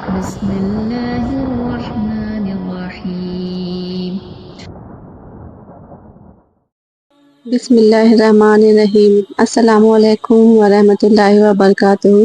بسم الله الرحمن الرحيم بسم اللہ الرحمن الرحیم۔ السلام علیکم ورحمۃ اللہ وبرکاتہ۔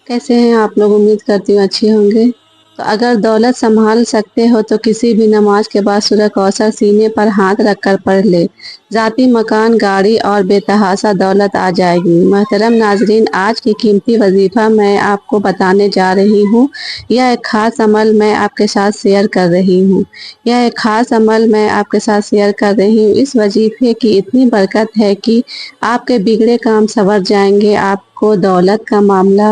کیسے ہیں آپ لوگ؟ امید کرتی ہوں اچھے ہوں گے۔ تو اگر دولت سنبھال سکتے ہو تو کسی بھی نماز کے بعد سورہ کوثر سینے پر ہاتھ رکھ کر پڑھ لے، ذاتی مکان، گاڑی اور بے تحاشا دولت آ جائے گی۔ محترم ناظرین، آج کی قیمتی وظیفہ میں آپ کو بتانے جا رہی ہوں، یا ایک خاص عمل میں آپ کے ساتھ شیئر کر رہی ہوں اس وظیفے کی اتنی برکت ہے کہ آپ کے بگڑے کام سنور جائیں گے۔ آپ کو دولت کا معاملہ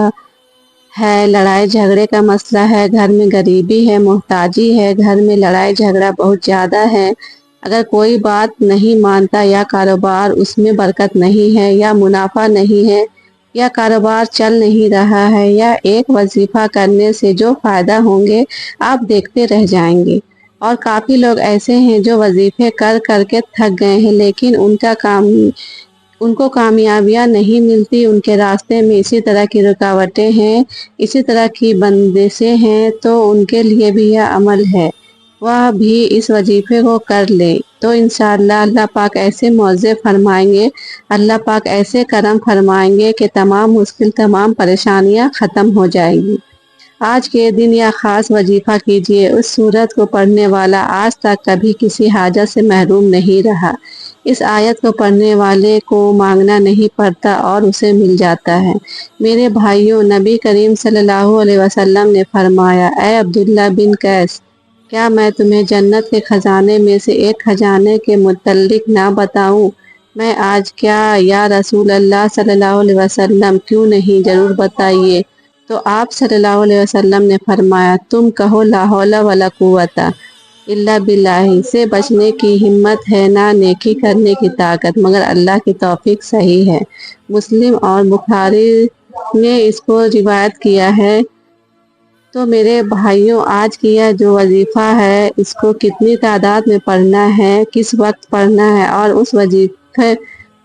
ہے، لڑائی جھگڑے کا مسئلہ ہے، گھر میں غریبی ہے، محتاجی ہے، گھر میں لڑائی جھگڑا بہت زیادہ ہے، اگر کوئی بات نہیں مانتا، یا کاروبار اس میں برکت نہیں ہے، یا منافع نہیں ہے، یا کاروبار چل نہیں رہا ہے، یا ایک وظیفہ کرنے سے جو فائدہ ہوں گے آپ دیکھتے رہ جائیں گے۔ اور کافی لوگ ایسے ہیں جو وظیفے کر کر کے تھک گئے ہیں، لیکن ان کو کامیابیاں نہیں ملتی، ان کے راستے میں اسی طرح کی رکاوٹیں ہیں، اسی طرح کی بندشیں ہیں۔ تو ان کے لیے بھی یہ عمل ہے، وہ بھی اس وظیفے کو کر لے تو انشاءاللہ اللہ پاک ایسے معاوضے فرمائیں گے، اللہ پاک ایسے کرم فرمائیں گے کہ تمام مشکل، تمام پریشانیاں ختم ہو جائیں گی۔ آج کے دن یا خاص وظیفہ کیجیے، اس سورت کو پڑھنے والا آج تک کبھی کسی حاجت سے محروم نہیں رہا۔ اس آیت کو پڑھنے والے کو مانگنا نہیں پڑتا اور اسے مل جاتا ہے۔ میرے بھائیوں، نبی کریم صلی اللہ علیہ وسلم نے فرمایا، اے عبداللہ بن قیس، کیا میں تمہیں جنت کے خزانے میں سے ایک خزانے کے متعلق نہ بتاؤں؟ میں آج کیا یا رسول اللہ صلی اللہ علیہ وسلم، کیوں نہیں، ضرور بتائیے۔ تو آپ صلی اللہ علیہ وسلم نے فرمایا، تم کہو لا حول ولا قوت الا باللہ، سے بچنے کی ہمت ہے نہ نیکی کرنے کی طاقت مگر اللہ کی توفیق صحیح ہے۔ مسلم اور بخاری نے اس کو روایت کیا ہے۔ تو میرے بھائیوں، آج کی یہ جو وظیفہ ہے، اس کو کتنی تعداد میں پڑھنا ہے، کس وقت پڑھنا ہے، اور اس وظیفے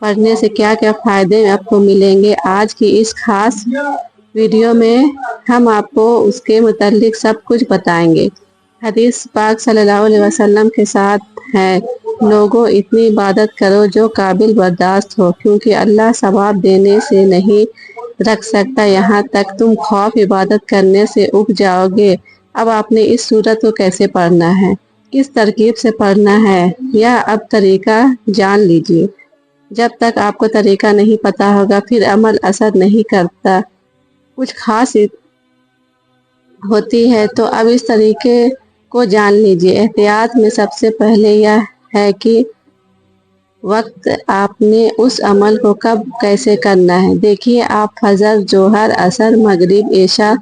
پڑھنے سے کیا کیا فائدے آپ کو ملیں گے، آج کی اس خاص ویڈیو میں ہم آپ کو اس کے متعلق سب کچھ بتائیں گے۔ حدیث پاک صلی اللہ علیہ وسلم کے ساتھ ہے، لوگوں اتنی عبادت کرو جو قابل برداشت ہو، کیونکہ اللہ ثواب دینے سے نہیں رکھ سکتا یہاں تک تم خوف عبادت کرنے سے اگ جاؤ گے۔ اب آپ نے اس سورت کو کیسے پڑھنا ہے، کس ترکیب سے پڑھنا ہے، یا اب طریقہ جان لیجئے۔ جب تک آپ کو طریقہ نہیں پتا ہوگا پھر عمل اثر نہیں کرتا، کچھ خاص ہوتی ہے۔ تو اب اس طریقے کو جان لیجئے۔ احتیاط میں سب سے پہلے یہ ہے کہ وقت آپ نے اس عمل کو کب کیسے کرنا ہے۔ دیکھیے، آپ فجر، ظہر، عصر، مغرب، عشاء،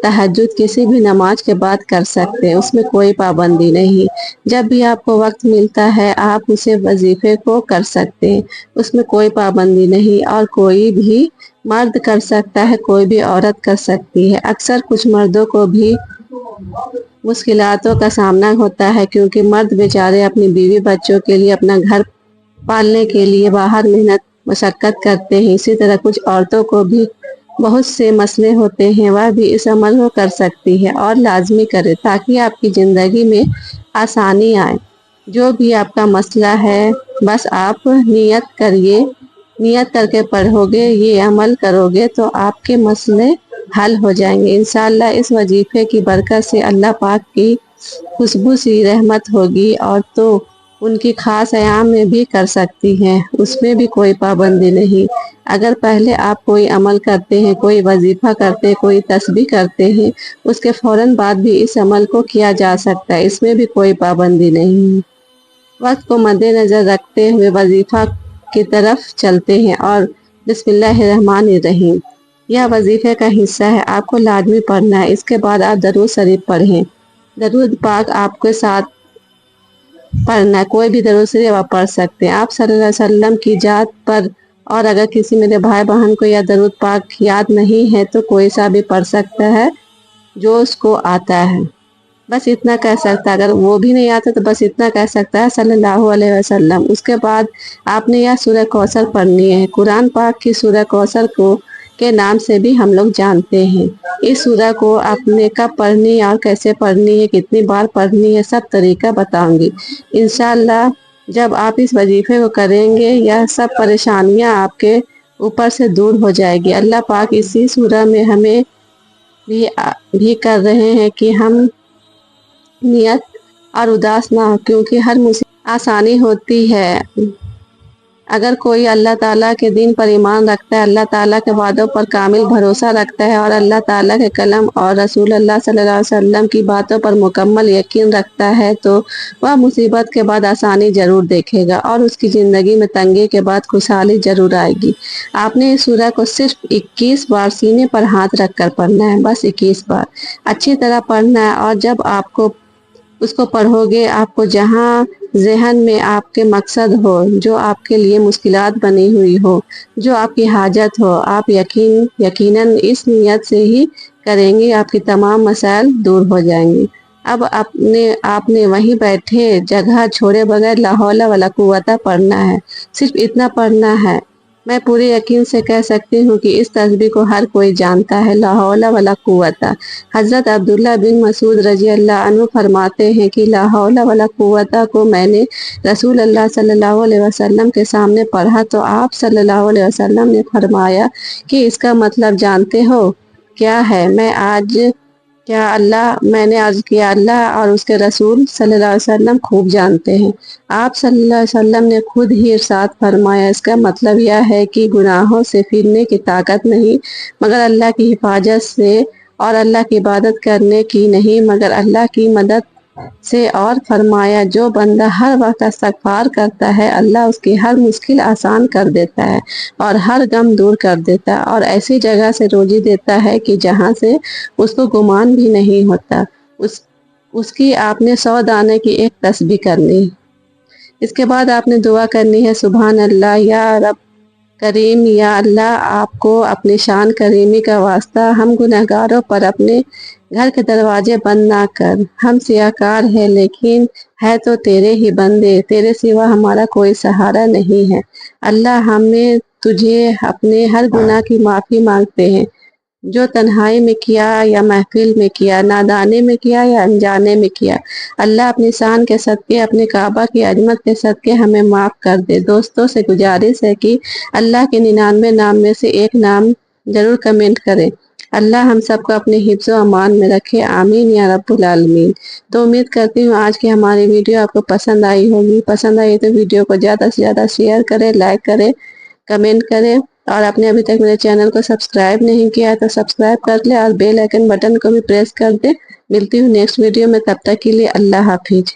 تہجد کسی بھی نماز کے بعد کر سکتے ہیں، اس میں کوئی پابندی نہیں۔ جب بھی آپ کو وقت ملتا ہے آپ اسے وظیفے کو کر سکتے ہیں، اس میں کوئی پابندی نہیں، اور کوئی بھی مرد کر سکتا ہے، کوئی بھی عورت کر سکتی ہے۔ اکثر کچھ مردوں کو بھی مشکلاتوں کا سامنا ہوتا ہے، کیونکہ مرد بیچارے اپنی بیوی بچوں کے لیے، اپنا گھر پالنے کے لیے باہر محنت مشقت کرتے ہیں۔ اسی طرح کچھ عورتوں کو بھی بہت سے مسئلے ہوتے ہیں، وہ بھی اس عمل کو کر سکتی ہے، اور لازمی کرے تاکہ آپ کی زندگی میں آسانی آئے۔ جو بھی آپ کا مسئلہ ہے، بس آپ نیت کریے، نیت کر کے پڑھو گے، یہ عمل کرو گے تو آپ کے مسئلے حل ہو جائیں گے انشاءاللہ۔ اس وظیفے کی برکت سے اللہ پاک کی خوشبو سی رحمت ہوگی، اور تو ان کی خاص ایام میں بھی کر سکتی ہیں، اس میں بھی کوئی پابندی نہیں۔ اگر پہلے آپ کوئی عمل کرتے ہیں، کوئی وظیفہ کرتے ہیں، کوئی تسبیح کرتے ہیں، اس کے فوراً بعد بھی اس عمل کو کیا جا سکتا ہے، اس میں بھی کوئی پابندی نہیں۔ وقت کو مد نظر رکھتے ہوئے وظیفہ کی طرف چلتے ہیں، اور بسم اللہ الرحمن الرحیم یہ وظیفے کا حصہ ہے، آپ کو لازمی پڑھنا ہے۔ اس کے بعد آپ درود شریف پڑھیں، درود پاک آپ کے ساتھ پڑھنا ہے، کوئی بھی درود شریف آپ پڑھ سکتے ہیں آپ صلی اللہ علیہ وسلم کی ذات پر۔ اور اگر کسی میرے بھائی بہن کو یہ درود پاک یاد نہیں ہے تو کوئی سا بھی پڑھ سکتا ہے جو اس کو آتا ہے، بس اتنا کہہ سکتا ہے۔ اگر وہ بھی نہیں آتا تو بس اتنا کہہ سکتا ہے صلی اللہ علیہ وسلم۔ اس کے بعد آپ نے یہ سورہ کوثر پڑھنی ہے، قرآن پاک کی سورہ کوثر کو کے نام سے بھی ہم لوگ جانتے ہیں۔ اس سورہ کو آپ نے کب پڑھنی اور کیسے پڑھنی ہے، کتنی بار پڑھنی ہے، سب طریقہ بتاؤں گی۔ انشاءاللہ جب آپ اس وظیفے کو کریں گے یہ سب پریشانیاں آپ کے اوپر سے دور ہو جائے گی۔ اللہ پاک اسی سورہ میں ہمیں بھی کر رہے ہیں کہ ہم نیت اور اداس نہ ہو، کیونکہ ہر مصیبت آسانی ہوتی ہے اگر کوئی اللہ تعالیٰ کے دین پر ایمان رکھتا ہے، اللہ تعالیٰ کے وعدوں پر کامل بھروسہ رکھتا ہے اور اللہ تعالیٰ کے کلام اور رسول اللہ صلی اللہ علیہ وسلم کی باتوں پر مکمل یقین رکھتا ہے تو وہ مصیبت کے بعد آسانی ضرور دیکھے گا اور اس کی زندگی میں تنگی کے بعد خوشحالی ضرور آئے گی۔ آپ نے اس سورہ کو صرف 21 بار سینے پر ہاتھ رکھ کر پڑھنا ہے، بس 21 بار اچھی طرح پڑھنا ہے، اور جب آپ کو اس کو پڑھو گے آپ کو جہاں ذہن میں آپ کے مقصد ہو، جو آپ کے لیے مشکلات بنی ہوئی ہو، جو آپ کی حاجت ہو، آپ یقیناً اس نیت سے ہی کریں گے آپ کی تمام مسائل دور ہو جائیں گے۔ اب آپ نے وہیں بیٹھے جگہ چھوڑے بغیر لا حول ولا قوت پڑھنا ہے، صرف اتنا پڑھنا ہے۔ میں پورے یقین سے کہہ سکتی ہوں کہ اس تسبیح کو ہر کوئی جانتا ہے، لا حول ولا قوت۔ حضرت عبداللہ بن مسعود رضی اللہ عنہ فرماتے ہیں کہ لا حول ولا قوت کو میں نے رسول اللہ صلی اللہ علیہ وسلم کے سامنے پڑھا تو آپ صلی اللہ علیہ وسلم نے فرمایا کہ اس کا مطلب جانتے ہو کیا ہے؟ میں نے عرض کیا اللہ اور اس کے رسول صلی اللہ علیہ وسلم خوب جانتے ہیں۔ آپ صلی اللہ علیہ وسلم نے خود ہی ارشاد فرمایا اس کا مطلب یہ ہے کہ گناہوں سے پھرنے کی طاقت نہیں مگر اللہ کی حفاظت سے، اور اللہ کی عبادت کرنے کی نہیں مگر اللہ کی مدد سے، اور فرمایا جو بندہ ہر وقت استغفار کرتا ہے اللہ اس کی ہر مشکل آسان کر دیتا ہے اور ہر غم دور کر دیتا ہے اور ایسی جگہ سے روزی دیتا ہے کہ جہاں سے اس کو گمان بھی نہیں ہوتا۔ اس کی آپ نے 100 دانے کی ایک تسبیح کرنی ہے۔ اس کے بعد آپ نے دعا کرنی ہے سبحان اللہ یا رب کریم، یا اللہ آپ کو اپنی شان کریمی کا واسطہ ہم گناہگاروں پر اپنے گھر کے دروازے بند نہ کر۔ ہم سیاہکار ہیں لیکن ہے تو تیرے ہی بندے، تیرے سوا ہمارا کوئی سہارا نہیں ہے۔ اللہ ہمیں تجھے اپنے ہر گناہ کی معافی مانگتے ہیں، جو تنہائی میں کیا یا محفل میں کیا، نادانے میں کیا یا انجانے میں کیا۔ اللہ اپنی شان کے صدقے، اپنے کعبہ کی عظمت کے صدقے ہمیں معاف کر دے۔ دوستوں سے گزارش ہے کہ اللہ کے 99 نام میں سے ایک نام ضرور کمنٹ کریں۔ اللہ ہم سب کو اپنے حفظ و امان میں رکھے، آمین یا رب العالمین۔ تو امید کرتی ہوں آج کی ہماری ویڈیو آپ کو پسند آئی ہوگی۔ پسند آئی تو ویڈیو کو زیادہ سے زیادہ شیئر کریں، لائک کریں، کمنٹ کریں، اور آپ نے ابھی تک میرے چینل کو سبسکرائب نہیں کیا ہے تو سبسکرائب کر لیں اور بیل آئیکن بٹن کو بھی پریس کر دیں۔ ملتی ہوں نیکسٹ ویڈیو میں، تب تک کے لیے اللہ حافظ۔